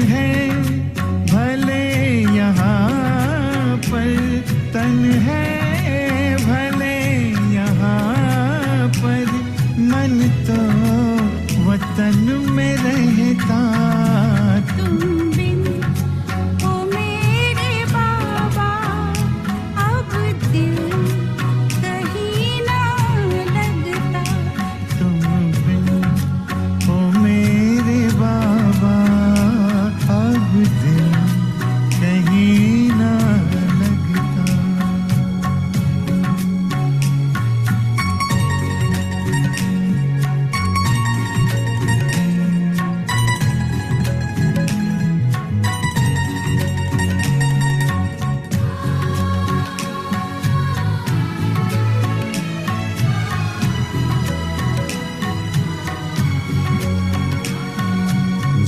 है भले यहाँ पर, तन है भले यहाँ पर, मन तो वतन में रहता। तुम बिन ओ मेरे बाबा अब दिल कहीं ना लगता। तुम बिन ओ मेरे बाबा अब दिल कहीं ना लगता।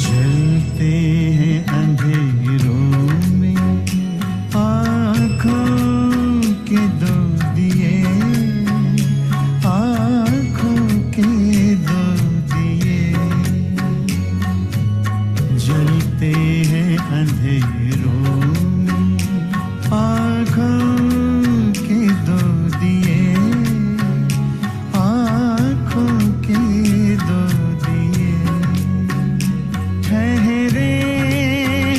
जलते हैं अंधेरों में आँखों के दो दिए, आँखों के दो दिए। जलते हैं अंधेरों में आँखों के दो दिए, आँखों के दो दिए। ठहरे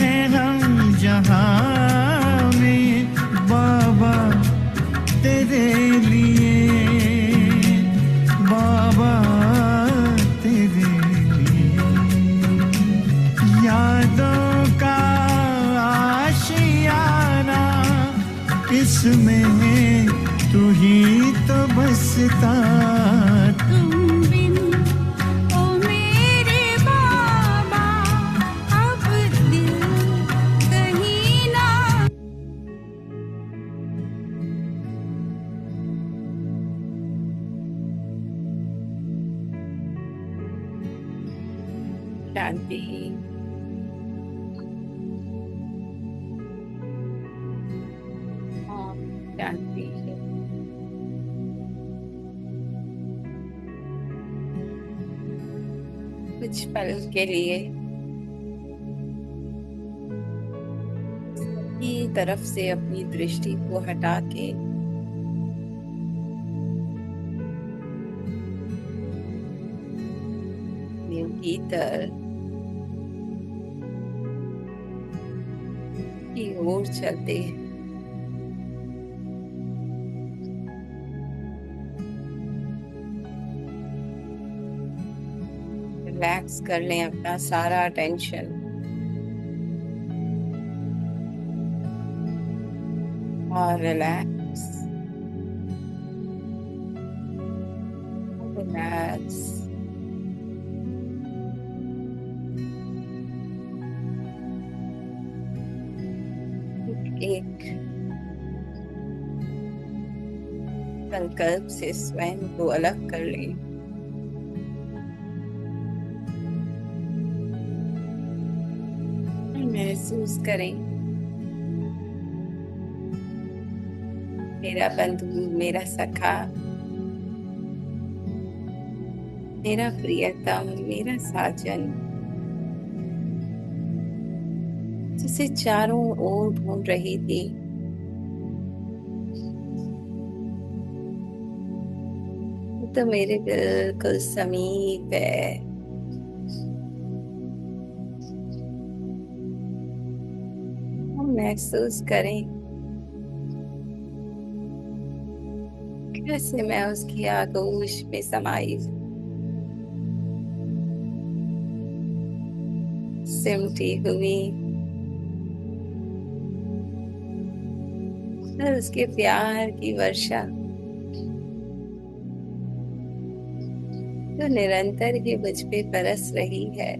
हैं हम जहाँ में बाबा तेरे लिए, बाबा तेरे लिए। यादों का आशियाना इसमें तू ही तो बसता। तुम बिन ओ मेरे बाबा अब दिल कहीं ना। शांति। ओम शांति। कुछ पल के लिए की तरफ से अपनी दृष्टि को हटा के भीतर की ओर चलते हैं। रिलैक्स कर लें अपना सारा टेंशन और रिलैक्स रिलैक्स। एक संकल्प से स्वयं को अलग कर लें। महसूस करें मेरा बंधु, मेरा सखा, मेरा प्रियतम, मेरा साजन जिसे चारों ओर ढूंढ रही थी, वो तो मेरे बिल्कुल समीप है। हम महसूस करें कैसे मैं उसकी आगोश में समाई सिमटी हुई और उसके प्यार की वर्षा जो निरंतर ही मुझ पे बरस रही है।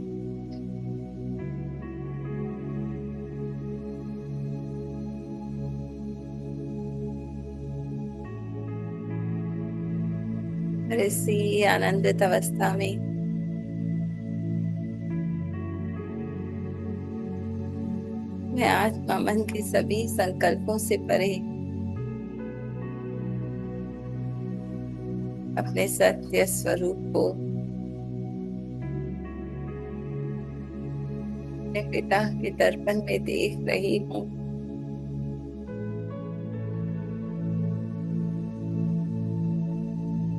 और इसी आनंदित अवस्था में मैं आत्मा मन के सभी संकल्पों से परे अपने सत्य स्वरूप को अपने पिता के दर्पण में देख रही हूँ।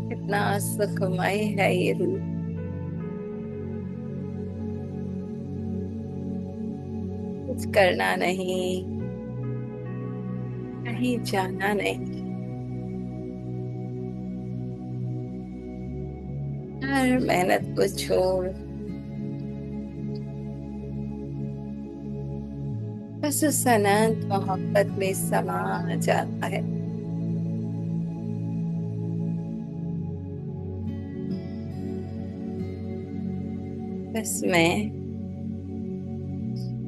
कितना सुखमय है ये रूप। कुछ करना नहीं, कहीं जाना नहीं, हर मेहनत को छोड़ बस उस अनंत मोहब्बत में समा जाता है। बस मैं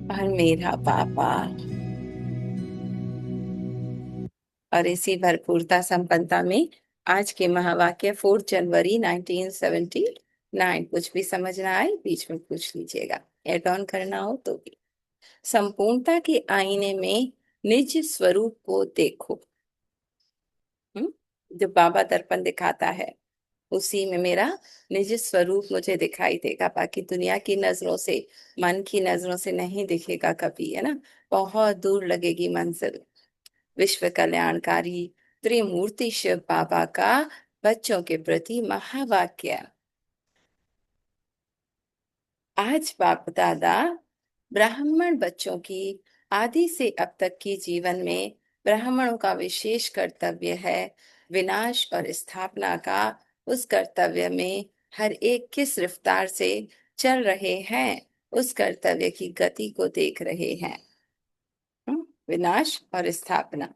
और मेरा पापा, और इसी भरपूरता संपन्नता में आज के महावाक्य 4 जनवरी 1979। कुछ भी समझ ना आए बीच में पूछ लीजिएगा, एड ऑन करना हो तो भी। संपूर्णता के आईने में निज स्वरूप को देखो। हम्म, जो बाबा दर्पण दिखाता है उसी में मेरा निज स्वरूप मुझे दिखाई देगा। बाकी दुनिया की नजरों से, मन की नजरों से नहीं दिखेगा कभी, है ना। बहुत दूर लगेगी मंजिल। विश्व कल्याणकारी त्रिमूर्ति शिव बाबा का बच्चों के प्रति महावाक्य। आज बाप दादा ब्राह्मण बच्चों की आदि से अब तक की जीवन में ब्राह्मणों का विशेष कर्तव्य है विनाश और स्थापना का। उस कर्तव्य में हर एक किस रफ्तार से चल रहे हैं, उस कर्तव्य की गति को देख रहे हैं। विनाश और स्थापना,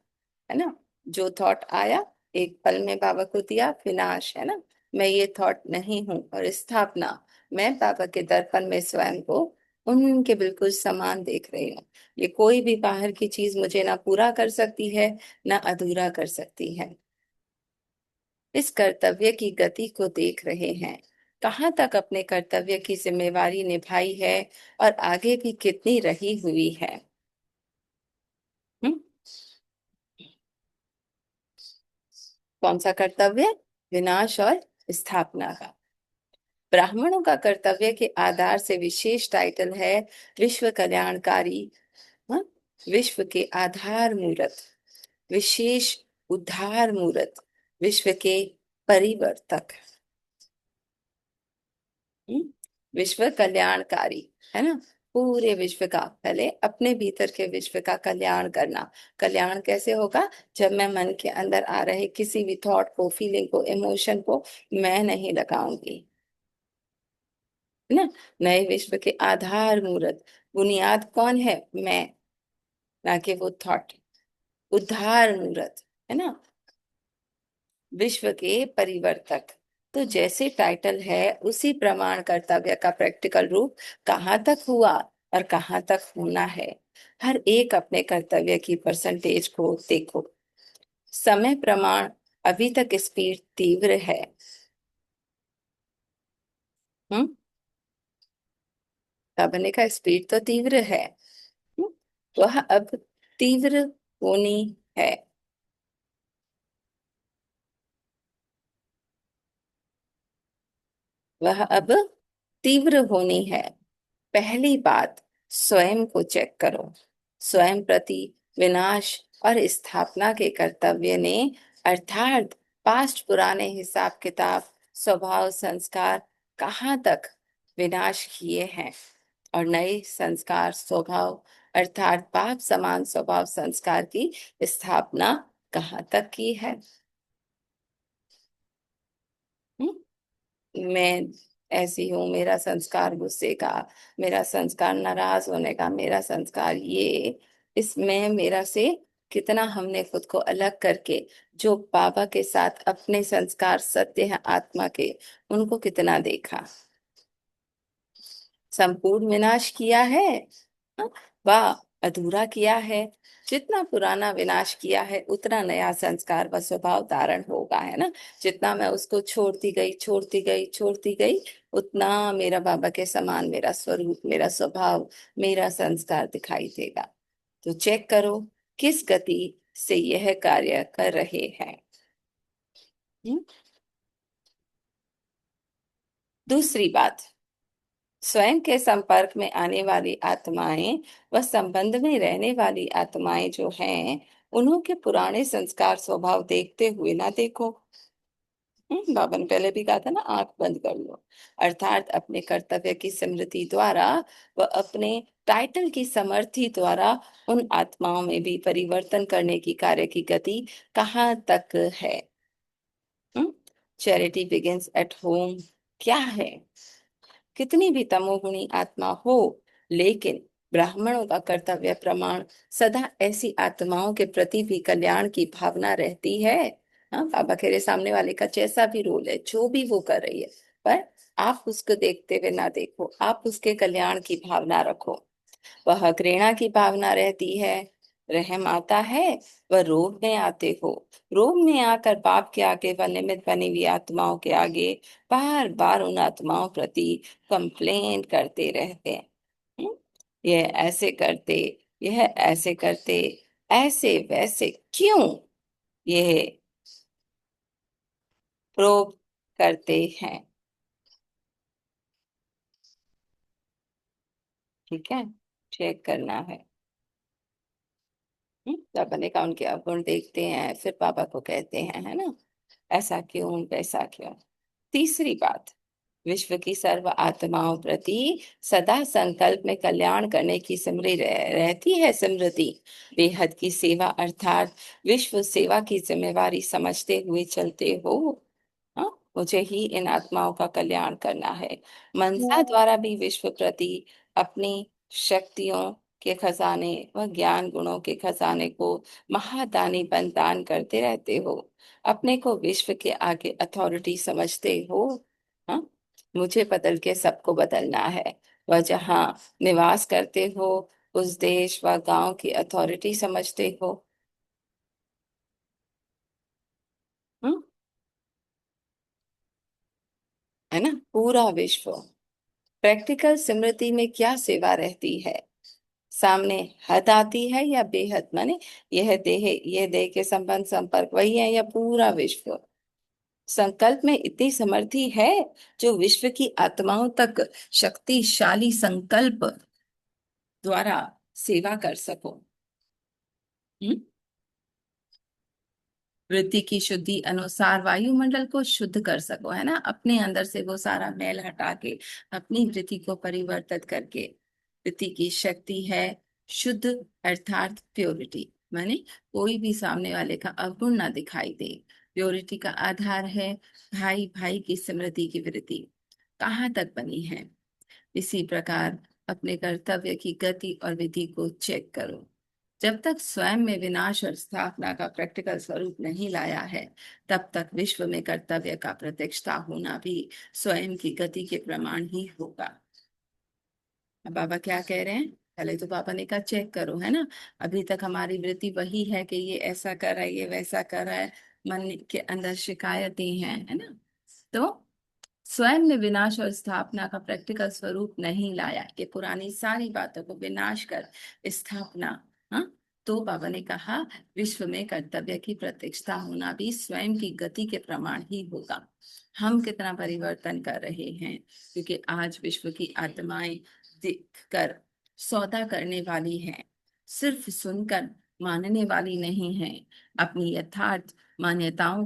है ना। जो थॉट आया एक पल में बाबा को दिया, विनाश है ना, मैं ये थॉट नहीं हूं। और स्थापना, मैं बाबा के दर्पण में स्वयं को उनके बिल्कुल समान देख रही हूँ। ये कोई भी बाहर की चीज मुझे ना पूरा कर सकती है ना अधूरा कर सकती है। इस कर्तव्य की गति को देख रहे हैं, कहाँ तक अपने कर्तव्य की जिम्मेवारी निभाई है और आगे भी कितनी रही हुई है। हम्म कौन सा कर्तव्य? विनाश और स्थापना का। ब्राह्मणों का कर्तव्य के आधार से विशेष टाइटल है विश्व कल्याणकारी। हाँ? विश्व के आधार मूर्त, विशेष उद्धार मूर्त, विश्व के परिवर्तक। हम्म? विश्व कल्याणकारी, है ना। पूरे विश्व का, पहले अपने भीतर के विश्व का कल्याण करना। कल्याण कैसे होगा? जब मैं मन के अंदर आ रहे किसी भी थॉट को, फीलिंग को, इमोशन को मैं नहीं लगाऊंगी, है ना। नए विश्व के आधार मूर्त, बुनियाद कौन है? मैं, ना कि वो थॉट। उद्धार मूर्त, है ना, विश्व के परिवर्तक। तो जैसे टाइटल है उसी प्रमाण कर्तव्य का प्रैक्टिकल रूप कहाँ तक हुआ और कहाँ तक होना है। हर एक अपने कर्तव्य की परसेंटेज को देखो। समय प्रमाण अभी तक स्पीड तीव्र है। हम्म तबने का स्पीड तो तीव्र है। हम्म, वह अब तीव्र होनी है। वह अब तीव्र होनी है। पहली बात, स्वयं को चेक करो। स्वयं प्रति विनाश और स्थापना के कर्तव्य ने, अर्थात पास्ट पुराने हिसाब किताब, स्वभाव, संस्कार कहाँ तक विनाश किए हैं और नए संस्कार, स्वभाव अर्थात पाप समान स्वभाव संस्कार की स्थापना कहाँ तक की है। हम्म? मैं ऐसी हूँ, मेरा संस्कार गुस्से का, मेरा संस्कार नाराज होने का, मेरा संस्कार ये, इसमें मेरा से कितना हमने खुद को अलग करके जो बाबा के साथ अपने संस्कार सत्य है आत्मा के, उनको कितना देखा। संपूर्ण विनाश किया है, हाँ, वाह, अधूरा किया है। जितना पुराना विनाश किया है उतना नया संस्कार व स्वभाव धारण होगा, है ना। जितना मैं उसको छोड़ती गई, छोड़ती गई, छोड़ती गई, उतना मेरा बाबा के समान मेरा स्वरूप, मेरा स्वभाव, मेरा संस्कार दिखाई देगा। तो चेक करो किस गति से यह कार्य कर रहे हैं। हम्म? दूसरी बात, स्वयं के संपर्क में आने वाली आत्माएं व संबंध में रहने वाली आत्माएं जो हैं, उन्हों के पुराने संस्कार स्वभाव देखते हुए ना देखो। बाबा ने पहले भी कहा था ना, आंख बंद कर लो। अर्थात अपने कर्तव्य की स्मृति द्वारा व अपने टाइटल की समर्थी द्वारा उन आत्माओं में भी परिवर्तन करने की कार्य की गति कहाँ तक है। चैरिटी बिगिंस एट होम क्या है? कितनी भी तमोगुणी आत्मा हो, लेकिन ब्राह्मणों का कर्तव्य प्रमाण सदा ऐसी आत्माओं के प्रति भी कल्याण की भावना रहती है। हाँ, बाबा कह रहे सामने वाले का जैसा भी रोल है, जो भी वो कर रही है, पर आप उसको देखते हुए ना देखो, आप उसके कल्याण की भावना रखो। वह घृणा की भावना रहती है, रहम आता है, वह रोब में आते हो। रोब में आकर बाप के आगे व निमित्त बनी हुई आत्माओं के आगे बार बार उन आत्माओं प्रति कंप्लेन करते रहते हैं। हम्म? यह ऐसे करते, यह ऐसे करते, ऐसे वैसे क्यों, यह प्रोब करते हैं। ठीक है, चेक करना है। तब मैंने कहा उनके अवगुण देखते हैं, फिर पापा को कहते हैं, है ना, ऐसा क्यों वैसा क्यों। तीसरी बात, विश्व की सर्व आत्माओं प्रति सदा संकल्प में कल्याण करने की रहती है स्मृति। बेहद की सेवा अर्थात विश्व सेवा की जिम्मेवारी समझते हुए चलते हो। हाँ, मुझे ही इन आत्माओं का कल्याण करना है। मनसा द्वारा भी विश्व प्रति अपनी शक्तियों के खजाने व ज्ञान गुणों के खजाने को महादानी बन दान करते रहते हो। अपने को विश्व के आगे अथॉरिटी समझते हो। हाँ, मुझे बदल के सबको बदलना है। वह जहाँ निवास करते हो, उस देश व गांव की अथॉरिटी समझते हो। हम्म, है ना, पूरा विश्व। प्रैक्टिकल स्मृति में क्या सेवा रहती है? सामने हद आती है या बेहद, माने यह देह के संबंध संपर्क वही है या पूरा विश्व? संकल्प में इतनी समर्थी है जो विश्व की आत्माओं तक शक्तिशाली संकल्प द्वारा सेवा कर सको। हम्म? वृत्ति की शुद्धि अनुसार वायुमंडल को शुद्ध कर सको, है ना, अपने अंदर से वो सारा मैल हटा के अपनी वृत्ति को परिवर्तित करके। वृत्ति की शक्ति है शुद्ध, अर्थात प्योरिटी, माने कोई भी सामने वाले का अवगुण ना दिखाई दे। प्योरिटी का आधार है भाई भाई की स्मृति की वृत्ति कहाँ तक बनी है। इसी प्रकार अपने कर्तव्य की गति और विधि को चेक करो। जब तक स्वयं में विनाश और स्थापना का प्रैक्टिकल स्वरूप नहीं लाया है, तब तक विश्व में कर्तव्य का प्रत्यक्षता होना भी स्वयं की गति के प्रमाण ही होगा। अब बाबा क्या कह रहे हैं? पहले तो पापा ने कहा चेक करो, है ना, अभी तक हमारी वृत्ति वही है कि ये ऐसा कर रहा है, ये वैसा कर रहा है, मन के अंदर शिकायतें हैं, है ना। तो स्वयं में विनाश और स्थापना का प्रैक्टिकल स्वरूप नहीं लाया, कि पुरानी सारी बातों को विनाश कर स्थापना। हाँ, तो बाबा ने कहा विश्व में कर्तव्य की प्रत्यक्षता होना भी स्वयं की गति के प्रमाण ही होगा। हम कितना परिवर्तन कर रहे हैं, क्योंकि आज विश्व की आत्माएं दिख कर सौदा करने वाली हैं, सिर्फ सुनकर मानने वाली नहीं है। अपनी यथार्थ मान्यताओं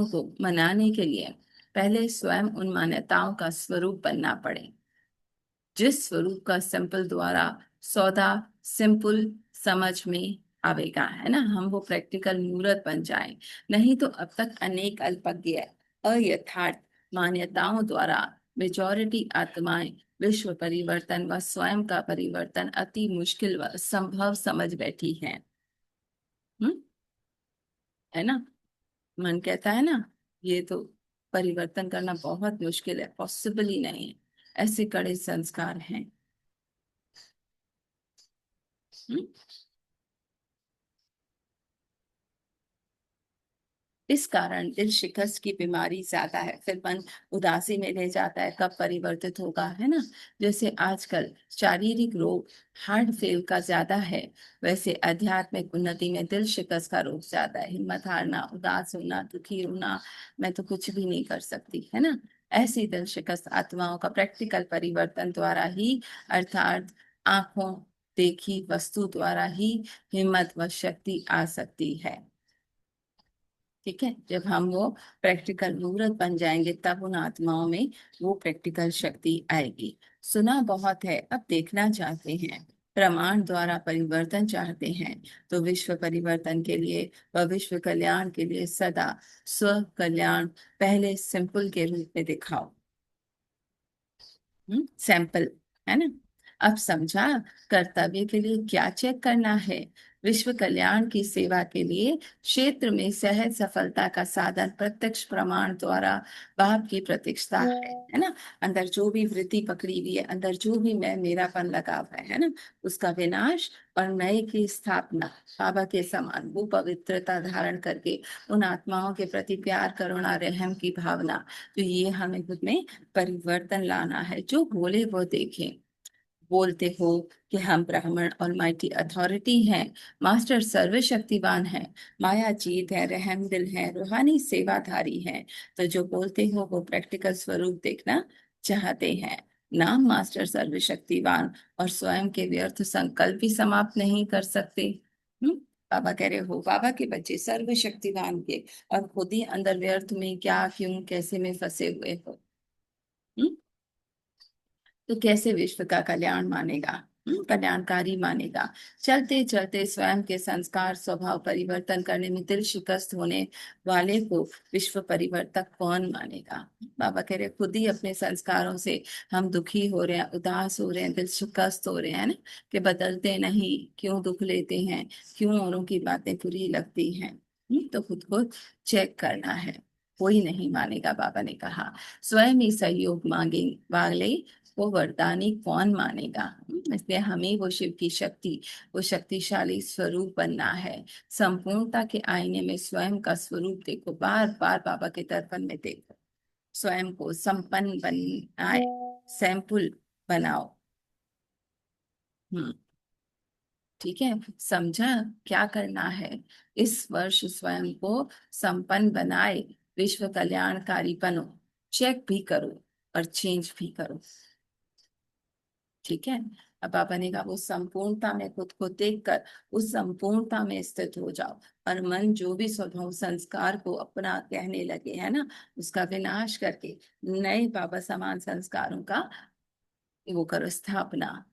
को मनाने के लिए पहले स्वयं उन मान्यताओं का स्वरूप बनना पड़े। जिस स्वरूप का सिंपल द्वारा सौदा सिंपल समझ में आवेगा, है ना, हम वो प्रैक्टिकल मूर्त बन जाए। नहीं तो अब तक अनेक अल्पज्ञ अयथार्थ मान्यताओं द्वारा मेजॉरिटी आत्माएं विश्व परिवर्तन व स्वयं का परिवर्तन अति मुश्किल व संभव समझ बैठी हैं। हम्म, है ना, मन कहता है ना, ये तो परिवर्तन करना बहुत मुश्किल है, पॉसिबल ही नहीं है, ऐसे कड़े संस्कार हैं। हम्म? इस कारण दिल शिकस्त की बीमारी ज्यादा है, फिर मन उदासी में ले जाता है, कब परिवर्तित होगा, है ना। जैसे आजकल शारीरिक रोग हार्ट फेल का ज्यादा है, वैसे आध्यात्मिक उन्नति में दिल शिकस्त का रोग ज्यादा है, हिम्मत हारना, उदास होना, दुखी होना, मैं तो कुछ भी नहीं कर सकती, है ना। ऐसी दिल शिकस्त आत्माओं का प्रैक्टिकल परिवर्तन द्वारा ही, अर्थात आंखों देखी वस्तु द्वारा ही हिम्मत व शक्ति आ सकती है। ठीक है, जब हम वो प्रैक्टिकल मूर्त बन जाएंगे तब उन आत्माओं में वो प्रैक्टिकल शक्ति आएगी। सुना बहुत है, अब देखना चाहते हैं। प्रमाण द्वारा परिवर्तन चाहते हैं तो विश्व परिवर्तन के लिए व विश्व कल्याण के लिए सदा स्व कल्याण पहले सिंपल के रूप में दिखाओ। सैंपल, है ना। अब समझा कर्तव्य के लिए क्या चेक करना है। विश्व कल्याण की सेवा के लिए क्षेत्र में सहज सफलता का साधन प्रत्यक्ष प्रमाण द्वारा भाव की प्रतीक्षता है ना। अंदर जो भी वृत्ति पकड़ी हुई है, अंदर जो भी मैं मेरापन लगा हुआ है ना, उसका विनाश और नए की स्थापना बाबा के समान वो पवित्रता धारण करके उन आत्माओं के प्रति प्यार, करुणा, रहम की भावना, तो ये हमें खुद में परिवर्तन लाना है। जो बोले वो देखें। बोलते हो कि हम ब्राह्मण और माइटी अथॉरिटी हैं, मास्टर सर्वशक्तिवान है, माया जीत है, रहम दिल है, रूहानी सेवाधारी है, तो जो बोलते हो वो प्रैक्टिकल स्वरूप देखना चाहते हैं। नाम मास्टर सर्वशक्तिवान और स्वयं के व्यर्थ संकल्प भी समाप्त नहीं कर सकते। हम्म बाबा कह रहे हो बाबा के बच्चे सर्वशक्तिवान के, और खुद ही अंदर व्यर्थ में क्या क्यों कैसे में फंसे हुए हो। हम्म तो कैसे विश्व का कल्याण मानेगा, कल्याणकारी मानेगा। चलते चलते स्वयं के संस्कार स्वभाव परिवर्तन करने में दिल शिकस्त होने वाले को विश्व परिवर्तक कौन मानेगा। बाबा कह रहे खुद ही अपने संस्कारों से हम दुखी हो रहे हैं, उदास हो रहे हैं, दिल शिकस्त हो रहे हैं ना, कि बदलते नहीं, क्यों दुख लेते हैं, क्यों औरों की बातें बुरी लगती हैं। तो खुद को चेक करना है। कोई नहीं मानेगा, बाबा ने कहा। स्वयं ही सहयोग मांगे वाले वो वरदानी कौन मानेगा। इसलिए हमें वो शिव की शक्ति, वो शक्तिशाली स्वरूप बनना है। संपूर्णता के आईने में स्वयं का स्वरूप देखो, बार बार बाबा के दर्पण में देखो, स्वयं को संपन्न बनाए, सैंपल बनाओ। हम्म ठीक है, समझा क्या करना है। इस वर्ष स्वयं को संपन्न बनाए, विश्व कल्याणकारी बनो, चेक भी करो और चेंज भी करो। ठीक है, अब बाबा ने कहा वो संपूर्णता में खुद को देखकर उस संपूर्णता में स्थित हो जाओ, और मन जो भी स्वभाव संस्कार को अपना कहने लगे है ना, उसका विनाश करके नए बाबा समान संस्कारों का वो करो स्थापना।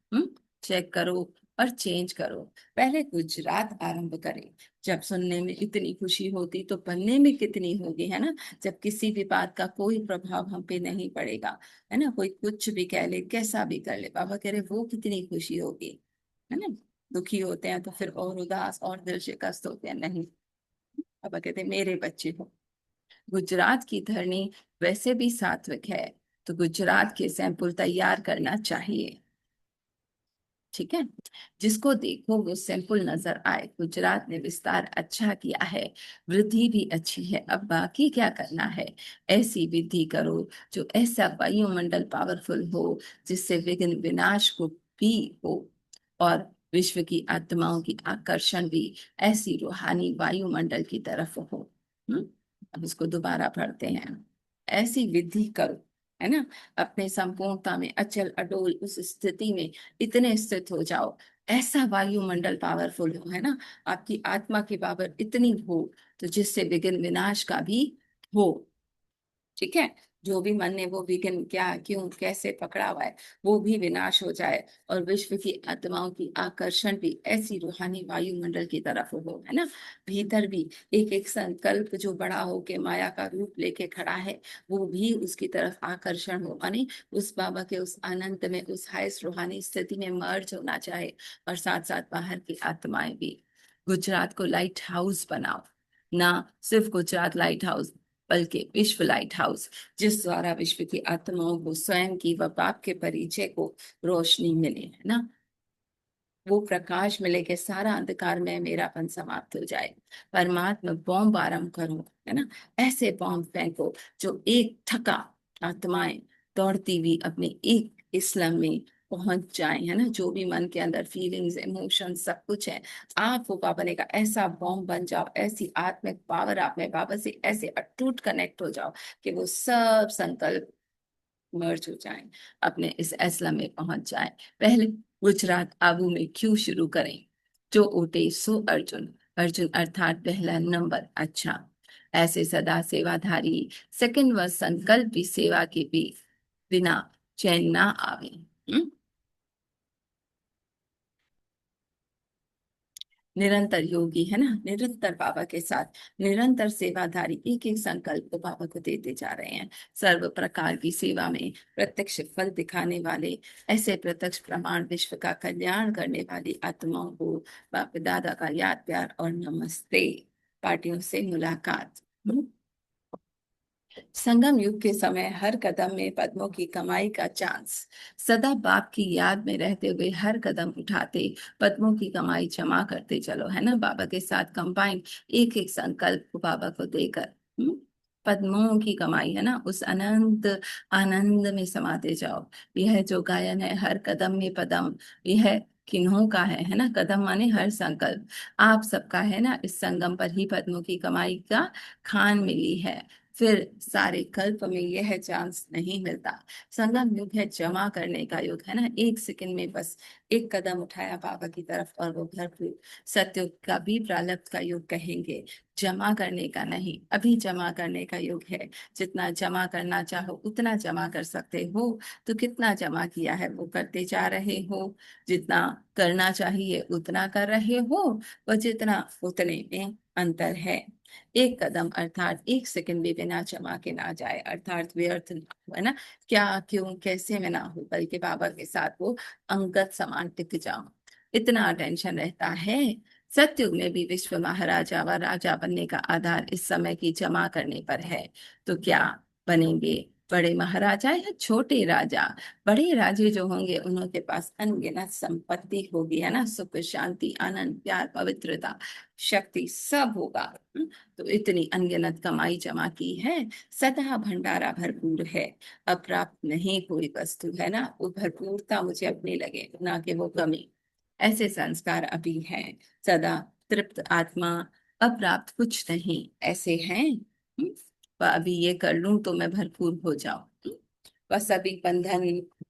चेक करो और चेंज करो। पहले गुजरात आरंभ करें। जब सुनने में इतनी खुशी होती तो बनने में कितनी होगी, है ना। जब किसी भी बात का कोई प्रभाव हम पे नहीं पड़ेगा, है ना, कोई कुछ भी कह ले, कैसा भी कर ले, बाबा कह रहे वो कितनी खुशी होगी, है ना। दुखी होते हैं तो फिर और उदास और दिल शिकस्त होते हैं, नहीं। बाबा कहते मेरे बच्चे हो, गुजरात की धरनी वैसे भी सात्विक है, तो गुजरात के सैंपल तैयार करना चाहिए। ठीक है, जिसको देखो वो सिंपल नजर आए। गुजरात ने विस्तार अच्छा किया है, वृद्धि भी अच्छी है, अब बाकी क्या करना है। ऐसी वृद्धि करो जो ऐसा वायुमंडल पावरफुल हो जिससे विघ्न विनाश को भी हो, और विश्व की आत्माओं की आकर्षण भी ऐसी रूहानी वायुमंडल की तरफ हो। हम्म अब इसको दोबारा पढ़ते हैं। ऐसी वृद्धि करो, है ना, अपने संपूर्णता में अचल अडोल उस स्थिति में इतने स्थित हो जाओ, ऐसा वायुमंडल पावरफुल हो, है ना, आपकी आत्मा की पावर इतनी हो तो जिससे विघ्न विनाश का भी हो। ठीक है, जो भी मन ने वो विघ्न क्या क्यों कैसे पकड़ा हुआ है वो भी विनाश हो जाए, और विश्व की आत्माओं की आकर्षण भी ऐसी रूहानी वायुमंडल की तरफ हो, है ना। भीतर भी एक एक संकल्प जो बड़ा हो के माया का रूप लेके खड़ा है, वो भी उसकी तरफ आकर्षण हो, यानी उस बाबा के उस आनंद में, उस हाईएस्ट रूहानी स्थिति में मर्ज होना चाहे, और साथ साथ बाहर की आत्माएं भी। गुजरात को लाइट हाउस बनाओ, ना सिर्फ गुजरात लाइट हाउस बल्कि विश्व लाइट हाउस, जिस द्वारा विश्व की आत्माओं को स्वयं की व बाप के परिचय को रोशनी मिले, है ना, वो प्रकाश मिले कि सारा अंधकार में मेरापन समाप्त हो जाए। परमात्मा बॉम्ब आरंभ करो, है ना, ऐसे बॉम्ब फेंको जो एक थका आत्माएं दौड़ती हुई अपने एक इस्लाम में पहुंच जाए, है ना। जो भी मन के अंदर फीलिंग्स इमोशन सब कुछ है, आप वो बाबा ने कहा ऐसा बॉम्ब बन जाओ, ऐसी आत्मिक पावर आप में बाबा से ऐसे अटूट कनेक्ट हो जाओ कि वो सब संकल्प मर्ज हो जाएं, अपने इस असला में पहुंच जाएं। पहले गुजरात आबू में क्यों शुरू करें, जो ओटे सो अर्जुन, अर्जुन अर्थात पहला नंबर। अच्छा, ऐसे सदा सेवाधारी, सेकंड व संकल्प भी सेवा के भी बिना चैन ना आवे। निरंतर योगी है ना, निरंतर बाबा के साथ निरंतर सेवाधारी, एक एक संकल्प को बाबा को देते जा रहे हैं। सर्व प्रकार की सेवा में प्रत्यक्ष फल दिखाने वाले, ऐसे प्रत्यक्ष प्रमाण विश्व का कल्याण करने वाली आत्माओं को बाप दादा का याद प्यार और नमस्ते। पार्टियों से मुलाकात। संगम युग के समय हर कदम में पद्मों की कमाई का चांस। सदा बाप की याद में रहते हुए हर कदम उठाते, पद्मों की कमाई जमा करते चलो, है ना, बाबा के साथ कंबाइन एक एक संकल्प को बाबा को देकर। पद्मों की कमाई, है ना, उस अनंत आनंद में समाते जाओ। यह जो गायन है, हर कदम में पदम, यह किन्हों का है ना, कदम माने हर संकल्प आप सबका है ना। इस संगम पर ही पद्मों की कमाई का खान मिली है, फिर सारे कल्प में यह चांस नहीं मिलता। संगम युग है जमा करने का युग, है ना, एक सेकंड में बस एक कदम उठाया बाबा की तरफ और वो भरपूर। सत्युग का भी प्रारब्ध का युग कहेंगे, जमा करने का नहीं, अभी जमा करने का युग है। जितना जमा करना चाहो उतना जमा कर सकते हो, तो कितना जमा किया है वो करते जा रहे हो। जितना करना चाहिए उतना कर रहे हो, और जितना उतने में अंतर है। एक कदम अर्थात एक सेकंड भी बिना जमा के ना जाए, अर्थात व्यर्थ ना हो, है ना, क्या क्यों कैसे में ना हो, बल्कि बाबा के साथ वो अंगत समान टिक जाओ, इतना टेंशन रहता है। सतयुग में भी विश्व महाराजा व राजा बनने का आधार इस समय की जमा करने पर है। तो क्या बनेंगे, बड़े महाराजा या छोटे राजा? बड़े राजे जो होंगे उनके पास अनगिनत संपत्ति होगी, है ना, सुख शांति आनंद प्यार पवित्रता शक्ति सब होगा। तो इतनी अनगिनत कमाई जमा की है, सदा भंडारा भरपूर है, अप्राप्त नहीं कोई वस्तु, है ना, वो भरपूरता मुझे अपनी लगे ना कि वो कमी। ऐसे संस्कार अभी हैं, सदा तृप्त आत्मा, अप्राप्त कुछ नहीं, ऐसे हैं। वह अभी ये कर लूं तो मैं भरपूर हो जाऊं। बस अभी बंधन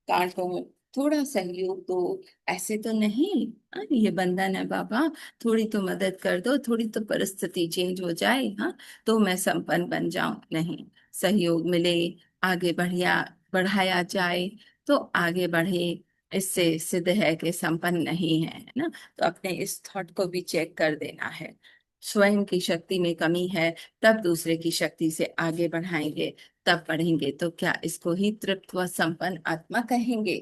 काटो, थोड़ा सहयोग दो, ऐसे तो नहीं। ये बंधन है बाबा, थोड़ी तो मदद कर दो, थोड़ी तो परिस्थिति चेंज हो जाए, हाँ, तो मैं संपन्न बन जाऊं, नहीं। सहयोग मिले, आगे बढ़ाया जाए तो आगे बढ़े, इससे सिद्ध है कि संपन्न नहीं है ना। तो अपने इस थॉट को भी चेक कर देना है। स्वयं की शक्ति में कमी है, तब दूसरे की शक्ति से आगे बढ़ाएंगे, तब बढ़ेंगे, तो क्या इसको ही तृप्त व संपन्न आत्मा कहेंगे?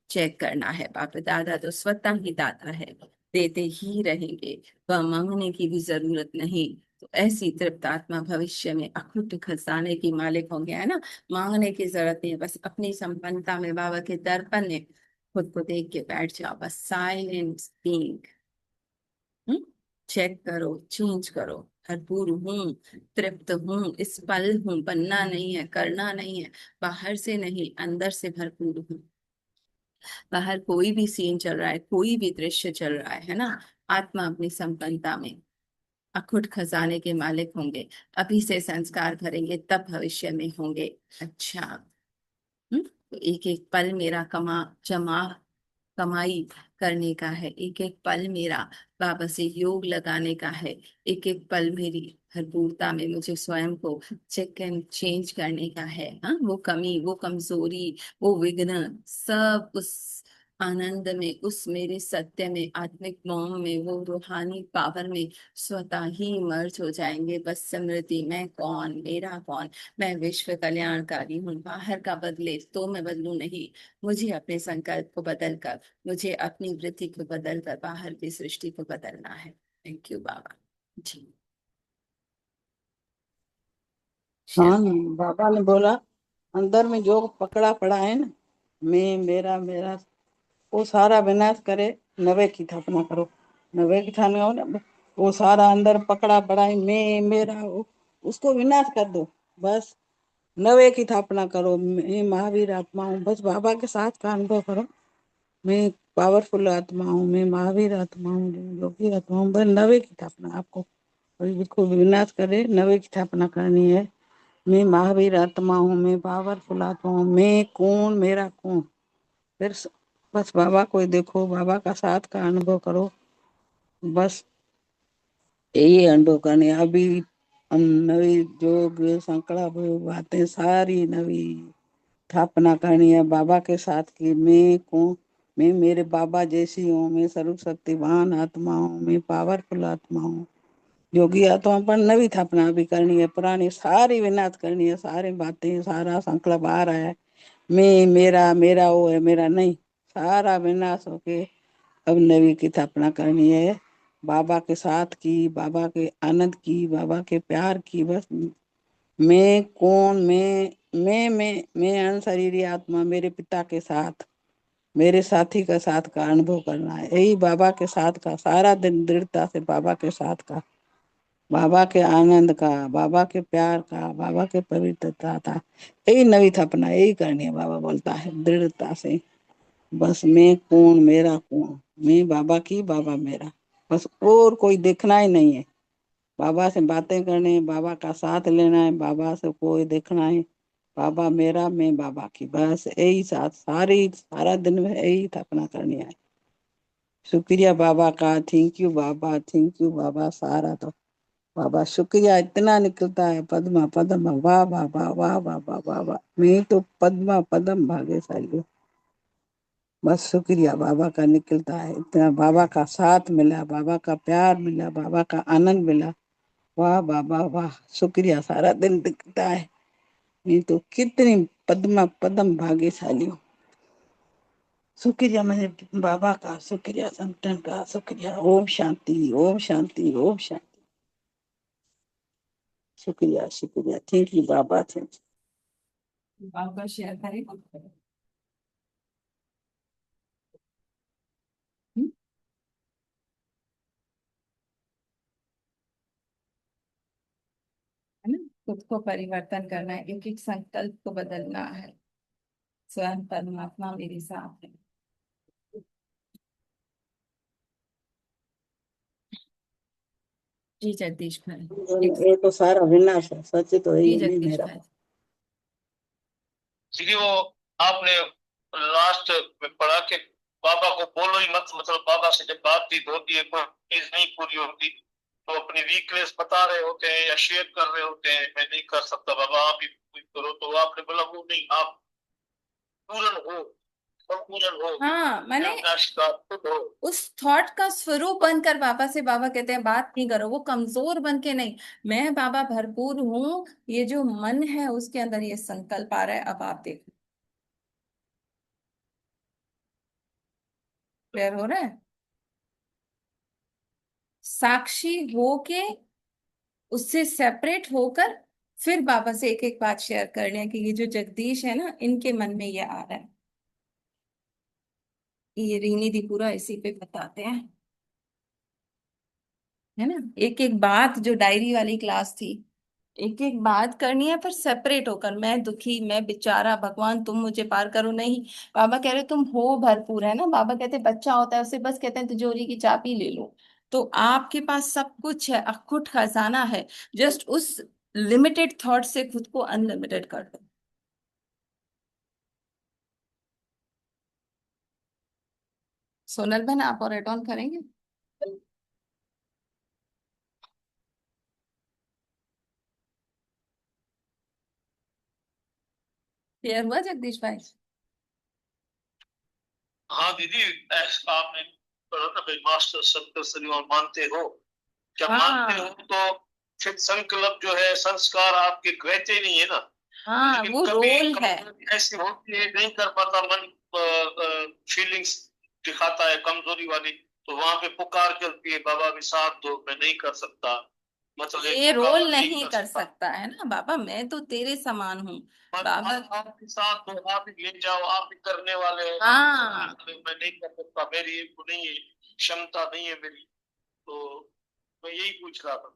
चेक करना है। बाप दादा तो स्वतः ही दाता है, देते ही रहेंगे, वह मांगने की भी जरूरत नहीं। तो ऐसी तृप्त आत्मा भविष्य में अखुट खजाने की मालिक होंगे, है ना। मांगने की जरूरत नहीं है, बस अपनी संपन्नता में बाबा के दर्पण में खुद को देख के बैठ जाओ, बस साइलेंट बीइंग। चेक करो, चेंज करो, भरपूर हूँ, तृप्त हूँ, इस पल हूँ, बनना नहीं है, करना नहीं है, बाहर से नहीं अंदर से भरपूर हूँ। बाहर कोई भी सीन चल रहा है, कोई भी दृश्य चल रहा है ना, आत्मा अपनी संपन्नता में अखुट खजाने के मालिक होंगे। अभी से संस्कार भरेंगे तब भविष्य में होंगे। अच्छा, तो एक एक पल मेरा कमाई करने का है, एक एक पल मेरा बाबा से योग लगाने का है, एक एक पल मेरी भरपूरता में मुझे स्वयं को चेक एंड चेंज करने का है। हाँ, वो कमी, वो कमजोरी, वो विघ्न सब उस आनंद में, उस मेरे सत्य में, आत्मिक मोह में, वो रूहानी पावर में स्वतः ही मर्ज हो जाएंगे। बस स्मृति, मैं कौन, मेरा कौन, मैं विश्व कल्याणकारी हूँ। बाहर का बदले तो मैं बदलू नहीं, मुझे अपने संकल्प को बदल कर, मुझे अपनी वृत्ति को बदल कर बाहर की सृष्टि को बदलना है। थैंक यू बाबा जी। हाँ श्याम। ना, बाबा ने बोला अंदर में जो पकड़ा पड़ा है ना, मैं मेरा मेरा, वो सारा विनाश करे, नवे की स्थापना करो। नवे की स्थापना हो ना, वो सारा अंदर पकड़ा पड़ा है मैं मेरा, उसको विनाश कर दो। बस नवे की स्थापना करो, मैं महावीर आत्मा हूँ, बस बाबा के साथ का अनुभव करो। मैं पावरफुल आत्मा हूँ, मैं महावीर आत्मा हूँ, योगी आत्मा हूँ। बस नवे की स्थापना आपको, और बिल्कुल विनाश करे, नवे की स्थापना करनी है। मैं महावीर आत्मा हूँ, मैं पावरफुल आत्मा हूँ, मैं कौन, मेरा कौन। फिर बस बाबा को ही देखो, बाबा का साथ का अनुभव करो। बस यही अनुभव करने। अभी हम नवी जोग संकल्प बातें सारी नवी स्थापना करनी है बाबा के साथ की। मैं कौन, मैं मेरे बाबा जैसी हूँ, मैं सर्वशक्तिवान आत्मा हूँ, मैं पावरफुल आत्मा हूँ। योगी आत्मा पर नवी स्थापना भी करनी है, पुरानी सारी विनाश करनी है। सारी बातें सारा संकल्प आ रहा है, मैं मेरा, मेरा वो है, मेरा नहीं, सारा विनाश होके अब नवी की स्थापना करनी है। बाबा के साथ की, बाबा के आनंद की, बाबा के प्यार की। बस मैं कौन, मैं अनशरीरी आत्मा मेरे पिता के साथ, मेरे साथी का साथ का अनुभव करना है। यही बाबा के साथ का, सारा दिन दृढ़ता से बाबा के साथ का, बाबा के आनंद का, बाबा के प्यार का, बाबा के पवित्रता था। यही नवी स्थापना यही करनी है। बाबा बोलता है दृढ़ता से, बस मैं कौन, मेरा कौन, मैं बाबा की, बाबा मेरा। बस और कोई देखना ही नहीं है। बाबा से बातें करनी है, बाबा का साथ लेना है, बाबा से कोई देखना है। बाबा मेरा, मैं बाबा की, बस यही साथ सारी सारा दिन में यही स्थापना करनी है। शुक्रिया बाबा का, थैंक यू बाबा, थैंक यू बाबा। सारा तो बाबा शुक्रिया इतना निकलता है। पद्मा पद्म, वाह वाह वाह वाह वाह वाह वाह वाह। मैं तो पद्मा पद्म भाग्यशाली हूँ। बस शुक्रिया बाबा का निकलता है इतना। बाबा का साथ मिला, बाबा का प्यार मिला, बाबा का आनंद मिला। वाह बाबा वाह, शुक्रिया सारा दिन दिखता है। ये तो कितनी पद्मा पद्म भाग्यशाली हूँ। शुक्रिया मेरे बाबा का, शुक्रिया संतन का, शुक्रिया। ओम शांति, ओम शांति, ओम शांति। शुक्रिया शुक्रिया, थैंक यू बाबा, थैंक बाबा शेयर करेगा। हम्म, है ना। खुद को परिवर्तन करना है, एक एक संकल्प को बदलना है। स्वयं परमात्मा मेरे साथ है। जी जगदीश भाई। यू। एक, ये तो सारा विनाश है, सच तो जी यही नहीं जगदीश मेरा। भाई। क्योंकि वो आपने लास्ट में पढ़ा के बाबा को बोलो ही मत, मतलब बाबा से जब बातचीत होती है कोई चीज नहीं पूरी होती तो अपनी वीकनेस बता रहे होते हैं या शेयर कर रहे होते हैं, मैं नहीं कर सकता बाबा आप ही करो। तो आपने बोला वो नहीं, आप पूर्ण हो, संपूर्ण हो, हाँ, मैंने अविनाशी का खुद हो। उस थॉट का स्वरूप बनकर बाबा से, बाबा कहते हैं बात नहीं करो, वो कमजोर बन के नहीं। मैं बाबा भरपूर हूँ, ये जो मन है उसके अंदर ये संकल्प आ रहा है, अब आप देखो। क्लियर हो रहा है। साक्षी होके, उससे सेपरेट होकर फिर बाबा से एक एक बात शेयर करनी है कि ये जो जगदीश है ना, इनके मन में ये आ रहा है। ये रीनी दी पूरा इसी पे बताते हैं, है ना। एक एक बात जो डायरी वाली क्लास थी, एक एक बात करनी है, फिर सेपरेट होकर। मैं दुखी, मैं बेचारा, भगवान तुम मुझे पार करो, नहीं। बाबा कह रहे तुम हो भरपूर, है ना। बाबा कहते बच्चा होता है उसे बस कहते हैं तिजोरी की चाबी ले लो। तो आपके पास सब कुछ है, अखुट खजाना है। जस्ट उस लिमिटेड थॉट से खुद को अनलिमिटेड कर दो। सोनल बहन, आप और एड ऑन करेंगे। क्लियर हुआ जगदीश भाई। हाँ दीदी, ऐसा आपने पढ़ा ना भाई, मास्टर सत्तर शनिवार मानते हो, क्या मानते हो हाँ तो फिर संकल्प जो है संस्कार आपके रहते नहीं है ना। हाँ, लेकिन वो कभी रोल है। कमजोरी ऐसी होती है, नहीं कर पाता मन, फीलिंग्स दिखाता है कमजोरी वाली, तो वहां पे पुकार चलती है बाबा भी साथ दो, मैं नहीं कर सकता, मतलब एक ये रोल पुकार नहीं नहीं कर कर सकता। सकता, है ना। बाबा मैं तो तेरे समान हूँ। बस बाबा, आपके साथ दो, आप ही ले जाओ, आप ही करने वाले हो, आप ही करने हाँ वाले हो, मैं नहीं कर सकता, मेरी वो नहीं है, क्षमता नहीं है मेरी। तो मैं यही पूछ रहा था।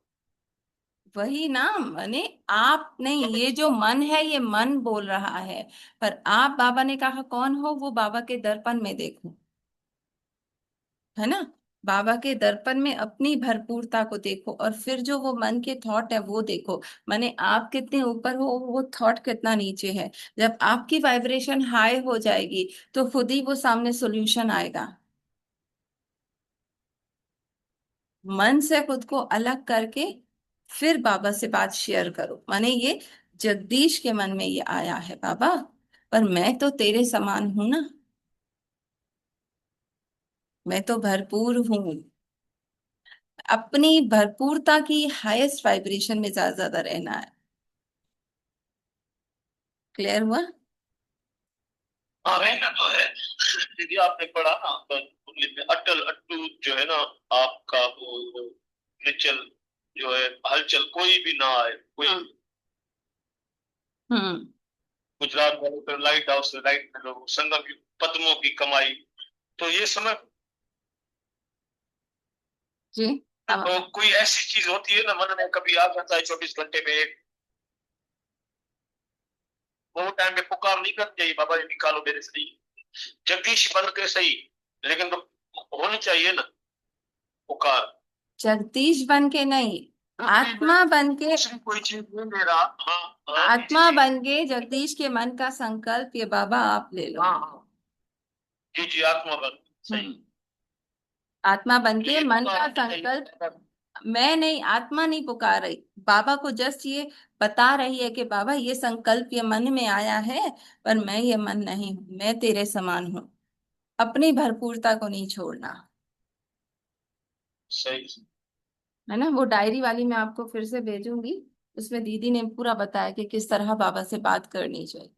वही ना। माने आप नहीं, ये जो मन है ये मन बोल रहा है। पर आप, बाबा ने कहा कौन हो, वो बाबा के दर्पण में देखो, है ना। बाबा के दर्पण में अपनी भरपूरता को देखो और फिर जो वो मन के थॉट है वो देखो। माने आप कितने ऊपर हो, वो थॉट कितना नीचे है। जब आपकी वाइब्रेशन हाई हो जाएगी तो खुद ही वो सामने सॉल्यूशन आएगा। मन से खुद को अलग करके फिर बाबा से बात शेयर करो। माने ये जगदीश के मन में ये आया है बाबा, पर मैं तो तेरे समान हूं ना, मैं तो भरपूर हूँ। अपनी भरपूरता की हाईएस्ट वाइब्रेशन में ज्यादा ज्यादा रहना है। क्लियर हुआ? हाँ रहना तो है। दीदी आपने पढ़ा ना तो मुरली में अटल अट्टू जो है ना, आपका वो निचल जो है, हलचल कोई भी ना आए, कोई हम्म। गुजरात वाले तो लाइट हाउस लाइट में लोग संगम की पद्मों की कमाई, तो ये समय जी। तो कोई ऐसी चीज होती है ना मन में कभी आ जाता है 24 घंटे में एक, वो टाइम पे पुकार नहीं करनी चाहिए बाबा ये निकालो मेरे से, जगदीश बन के सही, लेकिन तो होनी चाहिए ना पुकार। जगदीश बन के नहीं, आत्मा बन के, कोई चीज नहीं ले रहा। हाँ हाँ जी आत्मा जी बन के जगदीश के मन का संकल्प ये बाबा आप ले लो। हाँ हाँ जी जी आत्मा बन सही, हम्म। आत्मा बन के लेकिन मन का पुकार नहीं संकल्प, चाहिए। मैं नहीं, आत्मा नहीं पुकार रही, बाबा को जस्ट ये बता रही है कि बाबा ये संकल्प ये मन में आया है, पर मैं ये मन नहीं हूं, मैं तेरे समान हूँ। अपनी भरपूरता को नहीं छोड़ना। सही है ना? वो डायरी वाली मैं आपको फिर से भेजूंगी, उसमें दीदी ने पूरा बताया कि किस तरह बाबा से बात करनी चाहिए।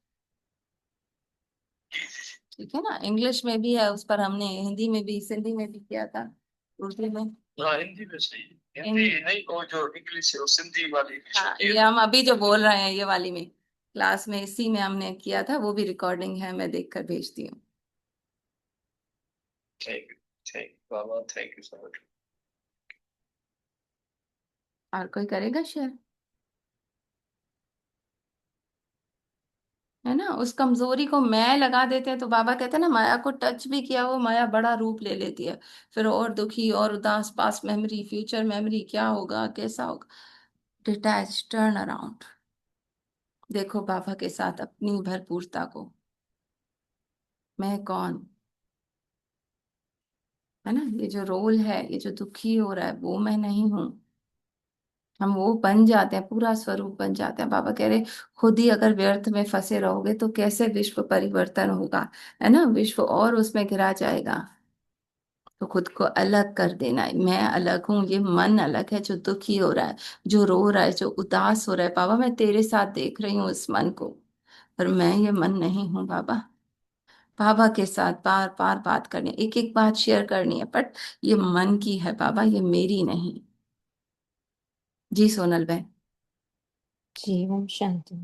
ठीक है ना? इंग्लिश में भी है उस पर, हमने हिंदी में भी सिंधी में भी किया था, उर्दू में। हाँ हिंदी में सही है। इन, हिंदी नहीं, वो जो इंग्लिश है वो सिंधी वाली हाँ, होती है ये ना। हम अभी जो बोल रहे हैं ये वाली में क्लास में इसी में हमने किया था, वो भी रिकॉर्डिंग है, मैं देखकर भेजती हूँ। थैंक यू, थैंक यू बाबा, थैंक यू सो मच। और कोई करेगा शेयर? है ना? उस कमजोरी को मैं लगा देते हैं तो बाबा कहते हैं ना, माया को टच भी किया वो माया बड़ा रूप ले लेती है। फिर और दुखी और उदास, पास्ट मेमोरी, फ्यूचर मेमोरी, क्या होगा कैसा होगा। डिटैच, टर्न अराउंड, देखो बाबा के साथ अपनी भरपूरता को। मैं कौन? है ना? ये जो रोल है, ये जो दुखी हो रहा है, वो मैं नहीं हूं। हम वो बन जाते हैं, पूरा स्वरूप बन जाते हैं। बाबा कह रहे खुद ही अगर व्यर्थ में फंसे रहोगे तो कैसे विश्व परिवर्तन होगा। है ना? विश्व और उसमें घिरा जाएगा। तो खुद को अलग कर देना है। मैं अलग हूँ, ये मन अलग है जो दुखी हो रहा है, जो रो रहा है, जो उदास हो रहा है। बाबा मैं तेरे साथ देख रही हूँ इस मन को, पर मैं ये मन नहीं हूँ बाबा। बाबा के साथ बार बार बात करनी है, एक एक बात शेयर करनी है, बट ये मन की है बाबा, ये मेरी नहीं। जी सोनल बहन। जी ओम शांति।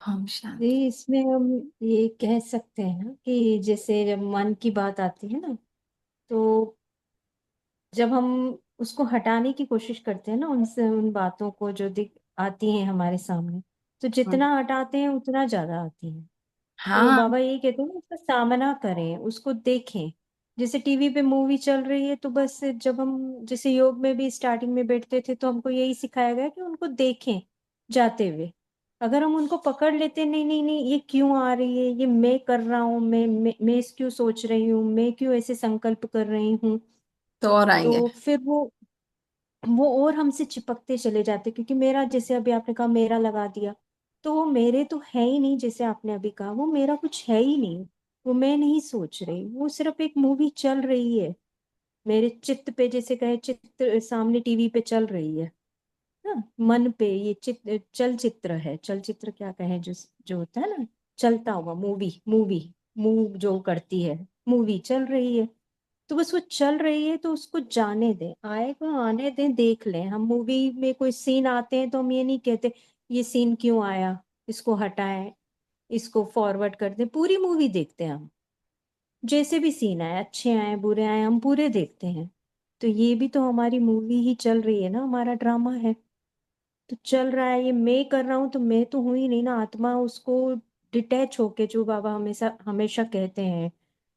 हम शांति। जी इसमें हम ये कह सकते हैं ना कि जैसे जब मन की बात आती है ना, तो जब हम उसको हटाने की कोशिश करते हैं ना, उनसे उन बातों को जो दिख आती हैं हमारे सामने, तो जितना हटाते हैं उतना ज्यादा आती है। तो हाँ। बाबा यही कहते हैं ना, उसका सामना करें, उसको देखें। जैसे टीवी पे मूवी चल रही है तो बस जब हम जैसे योग में भी स्टार्टिंग में बैठते थे तो हमको यही सिखाया गया कि उनको देखें जाते हुए। अगर हम उनको पकड़ लेते नहीं नहीं नहीं ये क्यों आ रही है, ये मैं कर रहा हूँ, मैं इस क्यों सोच रही हूँ, मैं क्यों ऐसे संकल्प कर रही हूँ, तो और आएंगे। तो फिर वो और हमसे चिपकते चले जाते। क्योंकि मेरा, जैसे अभी आपने कहा मेरा लगा दिया, तो वो मेरे तो है ही नहीं। जैसे आपने अभी कहा वो मेरा कुछ है ही नहीं, वो मैं नहीं सोच रही, वो सिर्फ एक मूवी चल रही है मेरे चित्त पे। जैसे कहे चित्र सामने टीवी पे चल रही है ना, मन पे ये चित्र चलचित्र है। चलचित्र क्या कहें, जो होता है ना, चलता हुआ मूवी, मूवी मूव जो करती है, मूवी चल रही है। तो बस वो चल रही है तो उसको जाने दें, आएगा आने दें, देख लें। हम मूवी में कोई सीन आते हैं तो हम ये नहीं कहते ये सीन क्यों आया, इसको हटाएं, इसको फॉरवर्ड कर दें। पूरी मूवी देखते हैं हम, जैसे भी सीन आए, अच्छे आए बुरे आए, हम पूरे देखते हैं। तो ये भी तो हमारी मूवी ही चल रही है ना, हमारा ड्रामा है। तो चल रहा है, ये मैं कर रहा हूँ तो मैं तो हूं ही नहीं ना। आत्मा उसको डिटैच होके, जो बाबा हमेशा हमेशा कहते हैं,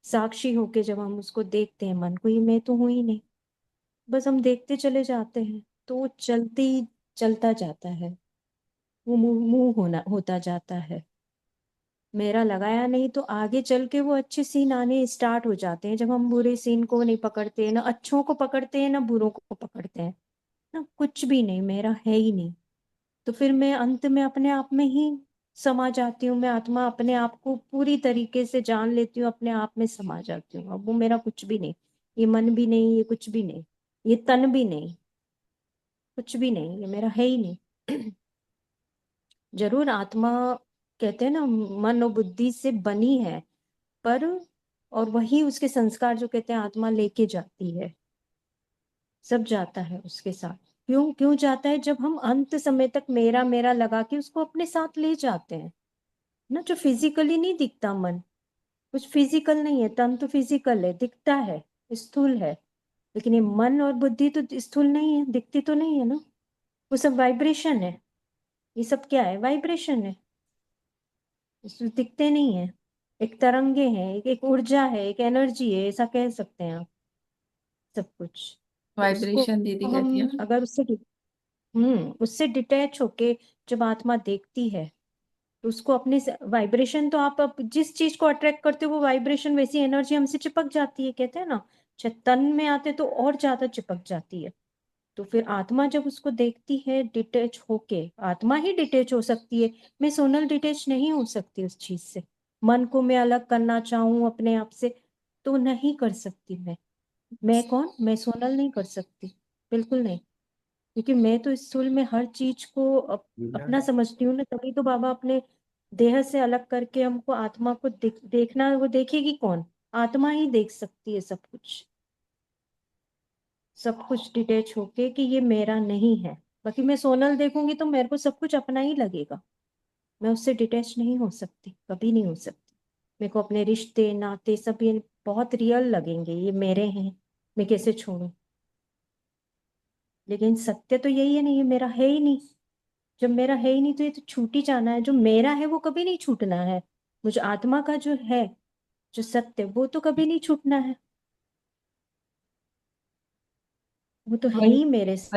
साक्षी होके जब हम उसको देखते हैं मन को, ये मैं तो हूं ही नहीं। बस हम देखते चले जाते हैं, तो वो चलता जाता है, वो मुंह होता जाता है। मेरा लगाया नहीं तो आगे चल के वो अच्छे सीन आने स्टार्ट हो जाते हैं, जब हम बुरे सीन को नहीं पकड़ते, ना अच्छों को पकड़ते हैं ना बुरों को पकड़ते हैं, ना कुछ भी नहीं मेरा है ही नहीं। तो फिर मैं अंत में अपने आप में ही समा जाती हूँ, मैं आत्मा अपने आप को पूरी तरीके से जान लेती हूँ, अपने आप में समा जाती हूँ। अब वो मेरा कुछ भी नहीं, ये मन भी नहीं, ये कुछ भी नहीं, ये तन भी नहीं, कुछ भी नहीं, ये मेरा है ही नहीं। जरूर आत्मा कहते हैं ना मन और बुद्धि से बनी है, पर और वही उसके संस्कार जो कहते हैं आत्मा लेके जाती है, सब जाता है उसके साथ। क्यों क्यों जाता है? जब हम अंत समय तक मेरा मेरा लगा के उसको अपने साथ ले जाते हैं ना। जो फिजिकली नहीं दिखता मन, कुछ फिजिकल नहीं है, तन तो फिजिकल है, दिखता है, स्थूल है, लेकिन ये मन और बुद्धि तो स्थूल नहीं है, दिखती तो नहीं है ना। वो सब वाइब्रेशन है, ये सब क्या है? वाइब्रेशन है, इसमें दिखते नहीं है। एक तरंगे हैं, एक ऊर्जा है, एक एनर्जी है, ऐसा कह सकते हैं आप, सब कुछ। तो उसको वाइब्रेशन दीदी कहती है हम ना। अगर उससे डिटैच होके जब आत्मा देखती है, तो उसको अपने वाइब्रेशन, तो आप जिस चीज को अट्रैक्ट करते हो वो वाइब्रेशन, वैसी एनर्जी हमसे चिपक जाती है, कहते हैं ना। तन में आते तो और ज्यादा चिपक जाती है। तो फिर आत्मा जब उसको देखती है डिटेच होके, आत्मा ही डिटेच हो सकती है, मैं सोनल डिटेच नहीं हो सकती उस चीज से। मन को मैं अलग करना चाहूं अपने आप से तो नहीं कर सकती। मैं कौन? मैं सोनल नहीं कर सकती, बिल्कुल नहीं। क्योंकि मैं तो इस स्थूल में हर चीज को अपना समझती हूँ ना, तभी तो बाबा अपने देह से अलग करके हमको आत्मा को देखना, वो देखेगी कौन? आत्मा ही देख सकती है सब कुछ, सब कुछ डिटेच होके कि ये मेरा नहीं है। बाकी मैं सोनल देखूंगी तो मेरे को सब कुछ अपना ही लगेगा, मैं उससे डिटेच नहीं हो सकती, कभी नहीं हो सकती। मेरे को अपने रिश्ते नाते सब ये बहुत रियल लगेंगे, ये मेरे हैं, मैं कैसे छोड़ूं? लेकिन सत्य तो यही है, नहीं ये मेरा है ही नहीं। जब मेरा है ही नहीं तो ये तो छूट ही जाना है। जो मेरा है वो कभी नहीं छूटना है। मुझे आत्मा का जो है, जो सत्य, वो तो कभी नहीं छूटना है, वो तो है ही मेरे